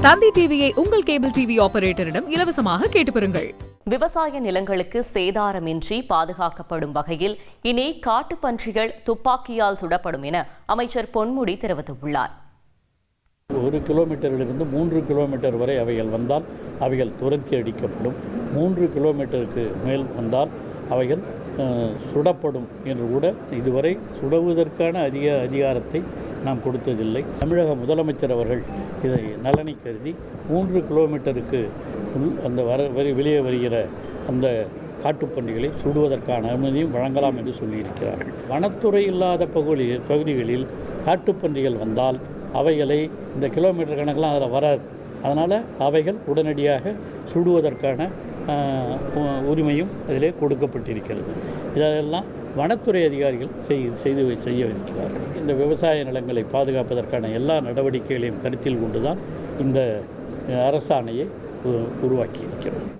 தந்தி டிவியை உங்கள் cable TV ஆபரேட்டரிடம் இலவசமாக கேட்டு பெறுங்கள். விவசாய நிலங்களுக்கு சேதாரமின்றி பாதுகாக்கப்படும் வகையில் இனி காட்டுப்பன்றிகள் துப்பாக்கியால் சுடப்படும் என அமைச்சர் பொன்முடி தெரிவித்துள்ளார். 1 கிலோமீட்டரிலிருந்து 3 கிலோமீட்டர் வரை அவைகள் வந்தால் அவைகள் துரத்தி அடிக்கப்படும். 3 கிலோமீட்டருக்கு மேல் வந்தால் அவைகள் சுடப்படும் என்று கூட இதுவரை சுடுவதற்கான அதிகாரத்தை நாம் கொடுத்ததில்லை. தமிழக முதலமைச்சர் அவர்கள் இதை நலனை கருதி 3 கிலோமீட்டருக்கு அந்த வெளியே வருகிற அந்த காட்டுப்பன்றிகளை சுடுவதற்கான அனுமதியும் வழங்கலாம் என்று சொல்லியிருக்கிறார்கள். வனத்துறை இல்லாத பகுதிகளில் காட்டுப்பன்றிகள் வந்தால் அவைகளை இந்த கிலோமீட்டர் கணக்கெலாம் அதில் வராது. அதனால் அவைகள் உடனடியாக சுடுவதற்கான உரிமையும் அதிலே கொடுக்கப்பட்டிருக்கிறது. இதெல்லாம் வனத்துறை அதிகாரிகள் செய்யவிருக்கிறார்கள். இந்த விவசாய நிலங்களை பாதுகாப்பதற்கான எல்லா நடவடிக்கைகளையும் கருத்தில் கொண்டுதான் இந்த அரசாணையை உருவாக்கி இருக்கிறோம்.